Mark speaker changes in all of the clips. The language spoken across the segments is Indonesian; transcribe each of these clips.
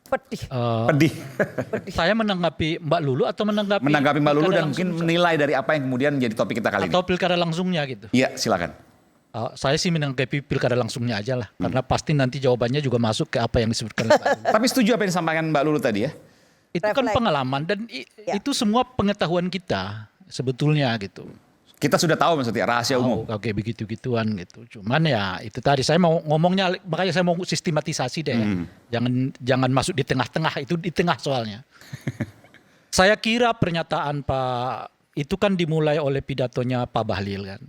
Speaker 1: Pedih.
Speaker 2: Pedih.
Speaker 3: Saya menanggapi Mbak Lulu atau menanggapi
Speaker 2: Mbak Lulu
Speaker 3: pilkada
Speaker 2: dan mungkin
Speaker 3: langsung,
Speaker 2: menilai dari apa yang kemudian menjadi topik kita kali ini.
Speaker 3: atau pilkada langsungnya gitu.
Speaker 2: Iya, silakan.
Speaker 3: Saya sih menanggapi pilkada langsungnya aja lah, karena pasti nanti jawabannya juga masuk ke apa yang disebutkan Mbak Lulu.
Speaker 2: Tapi setuju apa yang disampaikan Mbak Lulu tadi ya?
Speaker 3: Itu kan
Speaker 1: Refleks.
Speaker 3: pengalaman dan
Speaker 1: Ya.
Speaker 3: itu semua pengetahuan kita sebetulnya gitu.
Speaker 2: Kita sudah tahu maksudnya rahasia umum.
Speaker 3: Oke, begitu-gituan gitu. Cuman ya itu tadi saya mau ngomongnya, makanya saya mau sistematisasi deh. Jangan masuk di tengah-tengah, itu di tengah soalnya. Saya kira pernyataan Pak itu kan dimulai oleh pidatonya Pak Bahlil kan.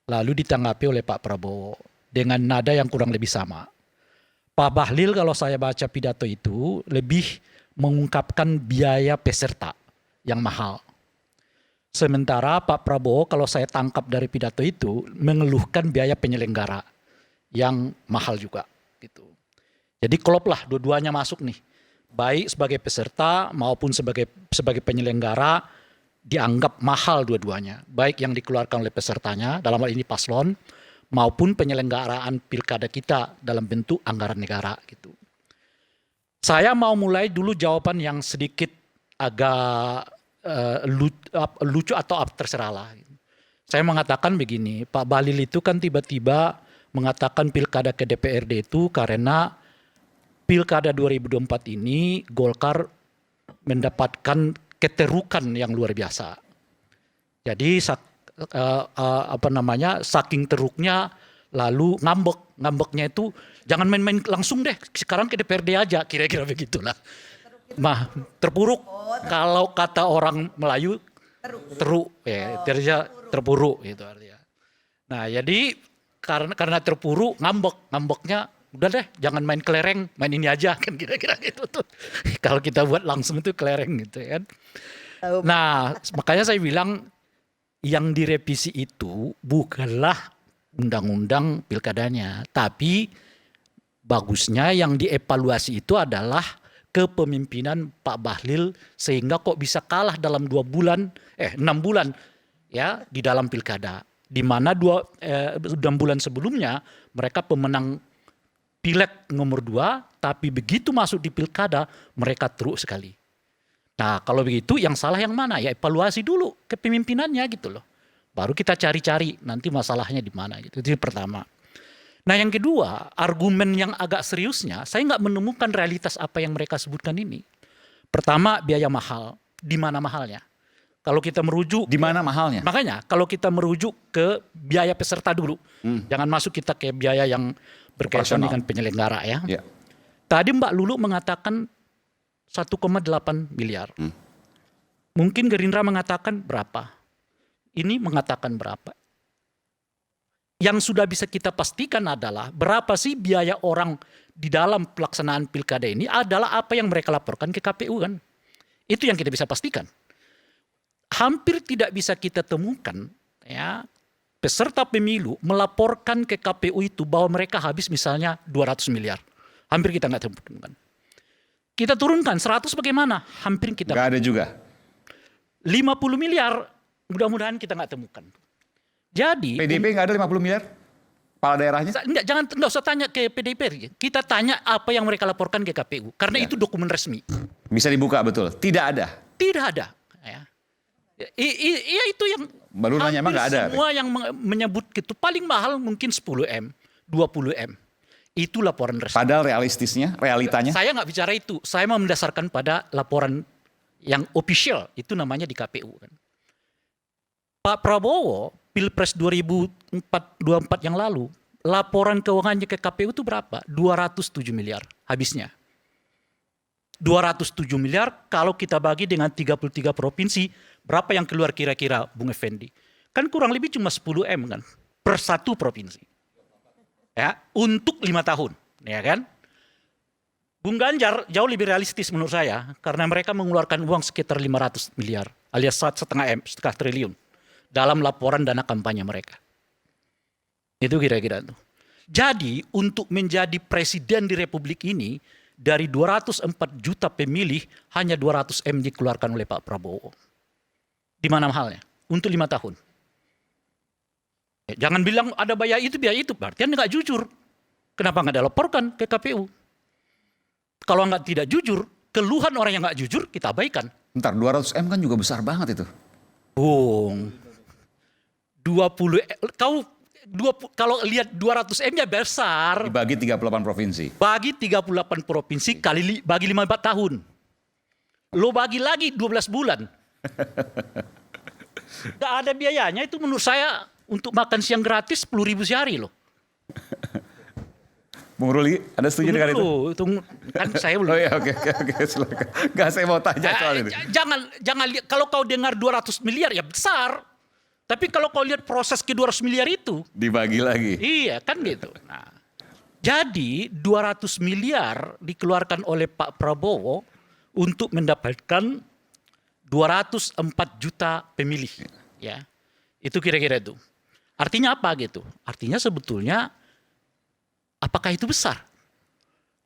Speaker 3: Lalu ditanggapi oleh Pak Prabowo dengan nada yang kurang lebih sama. Pak Bahlil kalau saya baca pidato itu lebih mengungkapkan biaya peserta yang mahal. Sementara Pak Prabowo kalau saya tangkap dari pidato itu mengeluhkan biaya penyelenggara yang mahal juga gitu. Jadi klop lah dua-duanya masuk nih. Baik sebagai peserta maupun sebagai penyelenggara dianggap mahal dua-duanya. Baik yang dikeluarkan oleh pesertanya dalam hal ini paslon maupun penyelenggaraan pilkada kita dalam bentuk anggaran negara gitu. Saya mau mulai dulu jawaban yang sedikit agak lucu atau terserah lah. Saya mengatakan begini, Pak Bahlil itu kan tiba-tiba mengatakan pilkada ke DPRD itu karena pilkada 2024 ini Golkar mendapatkan keterukan yang luar biasa. Jadi saking teruknya lalu ngambeknya itu jangan main-main langsung deh, sekarang ke DPRD aja, kira-kira begitulah. Terpuruk. Kalau kata orang Melayu teruk ya, terpuruk gitu artinya. Nah, jadi karena terpuruk ngambeknya udah deh jangan main kelereng, main ini aja kan kira-kira gitu tuh. Kalau kita buat langsung itu kelereng gitu kan. Nah, makanya saya bilang yang direvisi itu bukanlah undang-undang pilkadanya, tapi bagusnya yang dievaluasi itu adalah kepemimpinan Pak Bahlil sehingga kok bisa kalah dalam 6 bulan ya di dalam pilkada, di mana 6 bulan sebelumnya mereka pemenang pileg nomor 2, tapi begitu masuk di pilkada mereka teruk sekali. Nah kalau begitu yang salah yang mana? Ya evaluasi dulu kepemimpinannya gitu loh, baru kita cari-cari nanti masalahnya di mana gitu. Itu yang pertama. Nah yang kedua, argumen yang agak seriusnya, saya nggak menemukan realitas apa yang mereka sebutkan ini. Pertama, biaya mahal. Di mana mahalnya? Kalau kita merujuk...
Speaker 2: Di mana mahalnya?
Speaker 3: Makanya, kalau kita merujuk ke biaya peserta dulu. Jangan masuk kita ke biaya yang berkaitan dengan penyelenggara ya.
Speaker 2: Ya.
Speaker 3: Tadi Mbak Lulu mengatakan 1,8 miliar. Mungkin Gerindra mengatakan berapa? Ini mengatakan berapa? Yang sudah bisa kita pastikan adalah berapa sih biaya orang di dalam pelaksanaan pilkada ini adalah apa yang mereka laporkan ke KPU kan. Itu yang kita bisa pastikan. Hampir tidak bisa kita temukan ya peserta pemilu melaporkan ke KPU itu bahwa mereka habis misalnya 200 miliar. Hampir kita nggak temukan. Kita turunkan 100 bagaimana? Hampir kita
Speaker 2: nggak ada juga.
Speaker 3: 50 miliar mudah-mudahan kita nggak temukan. Jadi
Speaker 2: PDIP nggak ada 50 miliar? Kepala daerahnya?
Speaker 3: Enggak usah tanya ke PDIP. Kita tanya apa yang mereka laporkan ke KPU. Karena itu dokumen resmi.
Speaker 2: Bisa dibuka betul? Tidak ada?
Speaker 3: Tidak ada. Ya. Iya itu yang...
Speaker 2: Baru nanya emang nggak ada?
Speaker 3: Semua yang menyebut itu paling mahal mungkin 10M, 20M. Itu laporan resmi.
Speaker 2: Padahal realitanya?
Speaker 3: Saya nggak bicara itu. Saya mau mendasarkan pada laporan yang official. Itu namanya di KPU. Kan. Pak Prabowo... Pilpres 2024 yang lalu, laporan keuangannya ke KPU itu berapa? 207 miliar habisnya. 207 miliar kalau kita bagi dengan 33 provinsi, berapa yang keluar kira-kira Bung Effendi? Kan kurang lebih cuma 10M kan, per satu provinsi. Ya, untuk 5 tahun, ya kan? Bung Ganjar jauh lebih realistis menurut saya, karena mereka mengeluarkan uang sekitar 500 miliar, alias 1,5 triliun. Dalam laporan dana kampanye mereka. Itu kira-kira itu. Jadi untuk menjadi presiden di Republik ini, dari 204 juta pemilih, hanya 200M dikeluarkan oleh Pak Prabowo. Di mana mahalnya? Untuk 5 tahun. Jangan bilang ada biaya itu, berarti Anda nggak jujur. Kenapa nggak dilaporkan ke KPU? Kalau nggak tidak jujur, keluhan orang yang nggak jujur kita abaikan.
Speaker 2: Bentar, 200 M kan juga besar banget itu.
Speaker 3: Bung, kalau lihat 200 M-nya besar.
Speaker 2: Dibagi 38 provinsi.
Speaker 3: Bagi 38 provinsi bagi 54 tahun. Lo bagi lagi 12 bulan. Gak ada biayanya itu menurut saya untuk makan siang gratis 10.000 sehari loh.
Speaker 2: Bung Ruli, ada setuju dengan itu?
Speaker 3: Kan saya belum.
Speaker 2: Oh ya, oke, silakan. Gak, saya mau tanya soal itu.
Speaker 3: Jangan lihat, kalau kau dengar 200 miliar ya besar. Tapi kalau kau lihat proses ke 200 miliar itu.
Speaker 2: Dibagi lagi.
Speaker 3: Iya kan gitu. Nah, jadi 200 miliar dikeluarkan oleh Pak Prabowo untuk mendapatkan 204 juta pemilih. Ya, itu kira-kira itu. Artinya apa gitu? Artinya sebetulnya apakah itu besar?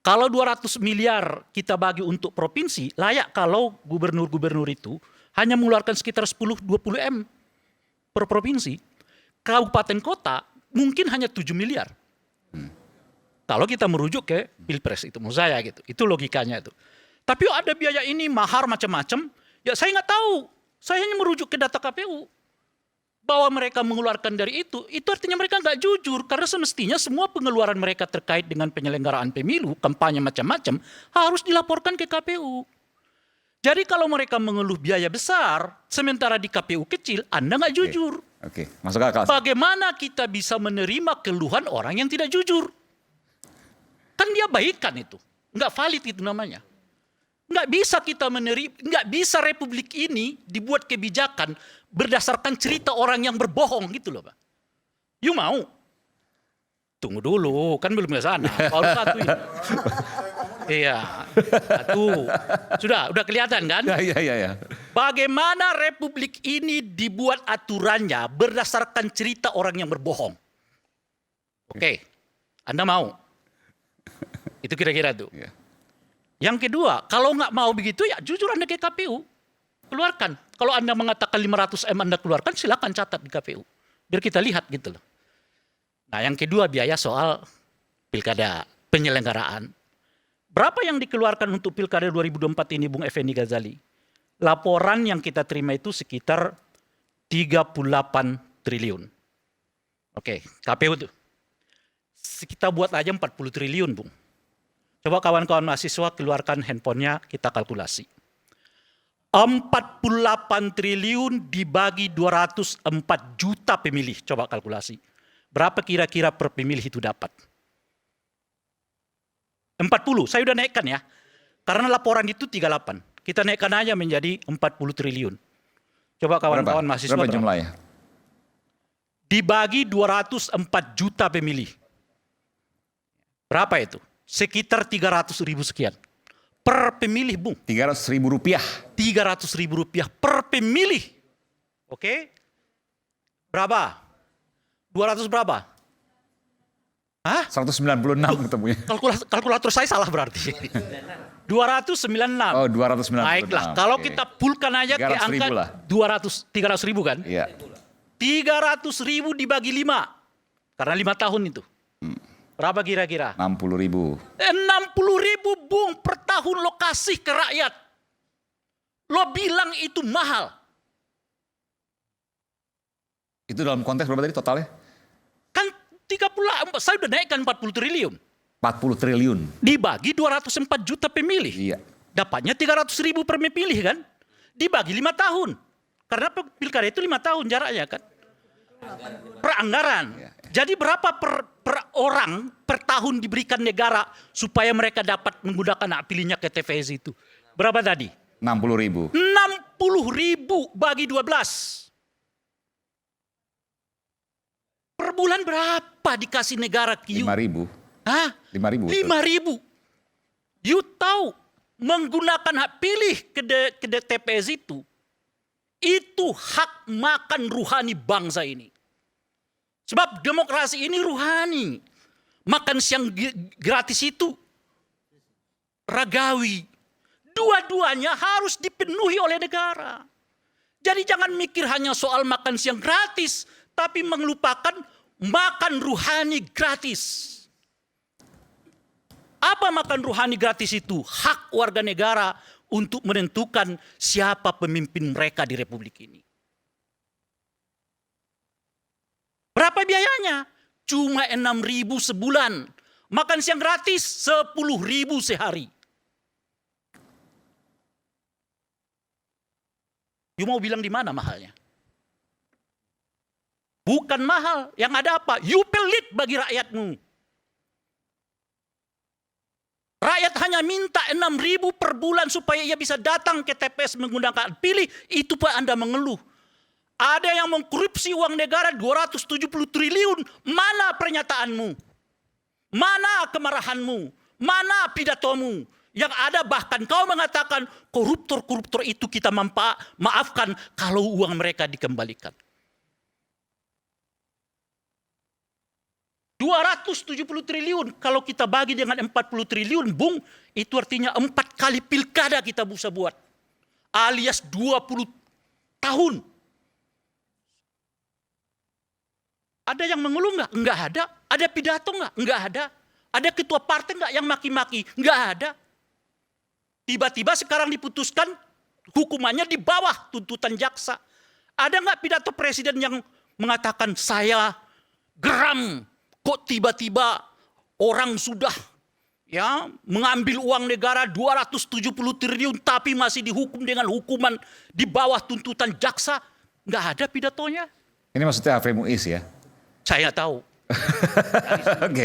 Speaker 3: Kalau 200 miliar kita bagi untuk provinsi, layak kalau gubernur-gubernur itu hanya mengeluarkan sekitar 10-20 M per provinsi. Kabupaten kota mungkin hanya 7 miliar. Kalau kita merujuk ke Pilpres itu, menurut saya gitu. Itu logikanya itu. Tapi ada biaya ini, mahar macam-macam. Ya saya nggak tahu. Saya hanya merujuk ke data KPU. Bahwa mereka mengeluarkan dari itu artinya mereka nggak jujur. Karena semestinya semua pengeluaran mereka terkait dengan penyelenggaraan pemilu, kampanye macam-macam, harus dilaporkan ke KPU. Jadi kalau mereka mengeluh biaya besar, sementara di KPU kecil, Anda nggak jujur.
Speaker 2: Oke, masuk akal.
Speaker 3: Bagaimana kita bisa menerima keluhan orang yang tidak jujur? Kan dia baikan itu. Nggak valid itu namanya. Nggak bisa kita menerima, nggak bisa Republik ini dibuat kebijakan berdasarkan cerita orang yang berbohong gitu loh Pak. You mau? Tunggu dulu, kan belum ke sana. Baru satu ini. Iya, satu. Udah kelihatan kan?
Speaker 2: Ya.
Speaker 3: Bagaimana Republik ini dibuat aturannya berdasarkan cerita orang yang berbohong. Oke, Anda mau? Itu kira-kira tuh.
Speaker 2: Ya.
Speaker 3: Yang kedua, kalau nggak mau begitu ya jujur Anda ke KPU. Keluarkan. Kalau Anda mengatakan 500 M Anda keluarkan, silakan catat di KPU. Biar kita lihat gitu loh. Nah yang kedua biaya soal pilkada, penyelenggaraan. Berapa yang dikeluarkan untuk pilkada 2024 ini Bung Effendi Ghazali? Laporan yang kita terima itu sekitar 38 triliun. Oke, KPU tuh. Kita buat aja 40 triliun Bung. Coba kawan-kawan mahasiswa keluarkan handphonenya, kita kalkulasi. 48 triliun dibagi 204 juta pemilih. Coba kalkulasi. Berapa kira-kira per pemilih itu dapat? 40, saya udah naikkan ya. Karena laporan itu 38. Kita naikkan aja menjadi 40 triliun. Coba kawan-kawan mahasiswa
Speaker 2: berapa jumlahnya?
Speaker 3: Dibagi 204 juta pemilih. Berapa itu? Sekitar 300.000 sekian. Per pemilih Bung.
Speaker 2: 300.000 rupiah.
Speaker 3: 300.000 rupiah per pemilih. Oke? Berapa? 200 berapa? Hah?
Speaker 2: 196 ketemunya.
Speaker 3: Kalkulator saya salah berarti. 296.
Speaker 2: Oh, 296.
Speaker 3: Baiklah, kalau kita pulkan aja ke angka 300.000 kan?
Speaker 2: Iya.
Speaker 3: 300.000 dibagi 5. Karena 5 tahun itu. Berapa kira-kira?
Speaker 2: 60.000.
Speaker 3: 60.000 Bung per tahun lo kasih ke rakyat. Lo bilang itu mahal.
Speaker 2: Itu dalam konteks berapa tadi totalnya?
Speaker 3: Kan 34, saya udah naikkan 40 triliun.
Speaker 2: 40 triliun.
Speaker 3: Dibagi 204 juta pemilih.
Speaker 2: Iya.
Speaker 3: Dapatnya 300.000 per pemilih kan. Dibagi 5 tahun. Karena pilkada itu 5 tahun jaraknya kan. Per anggaran.
Speaker 2: Iya.
Speaker 3: Jadi berapa per orang per tahun diberikan negara supaya mereka dapat menggunakan hak pilihnya ke TVS itu. Berapa tadi?
Speaker 2: 60.000.
Speaker 3: 60.000 bagi 12. Per bulan berapa dikasih negara Q?
Speaker 2: 5.000.
Speaker 3: Hah?
Speaker 2: 5.000.
Speaker 3: 5.000. You tahu menggunakan hak pilih ke TPS itu hak makan ruhani bangsa ini. Sebab demokrasi ini ruhani. Makan siang gratis itu ragawi. Dua-duanya harus dipenuhi oleh negara. Jadi jangan mikir hanya soal makan siang gratis, tapi melupakan makan ruhani gratis. Apa makan rohani gratis itu? Hak warga negara untuk menentukan siapa pemimpin mereka di Republik ini. Berapa biayanya? Cuma 6.000 sebulan. Makan siang gratis 10.000 sehari. You mau bilang di mana mahalnya? Bukan mahal. Yang ada apa? You pelit bagi rakyatmu. Rakyat hanya minta 6.000 per bulan supaya ia bisa datang ke TPS menggunakan hak pilih. Itu pun Anda mengeluh. Ada yang mengkorupsi uang negara 270 triliun. Mana pernyataanmu? Mana kemarahanmu? Mana pidatomu? Yang ada bahkan kau mengatakan koruptor-koruptor itu kita maafkan kalau uang mereka dikembalikan. 270 triliun kalau kita bagi dengan 40 triliun, Bung, itu artinya 4 kali pilkada kita bisa buat. Alias 20 tahun. Ada yang mengeluh nggak? Nggak ada. Ada pidato nggak? Nggak ada. Ada ketua partai nggak yang maki-maki? Nggak ada. Tiba-tiba sekarang diputuskan hukumannya di bawah tuntutan jaksa. Ada nggak pidato presiden yang mengatakan saya geram kok tiba-tiba orang sudah ya mengambil uang negara 270 triliun tapi masih dihukum dengan hukuman di bawah tuntutan jaksa? Nggak ada pidatonya.
Speaker 2: Ini maksudnya Afri Muiz ya?
Speaker 3: Saya tahu.
Speaker 2: Oke.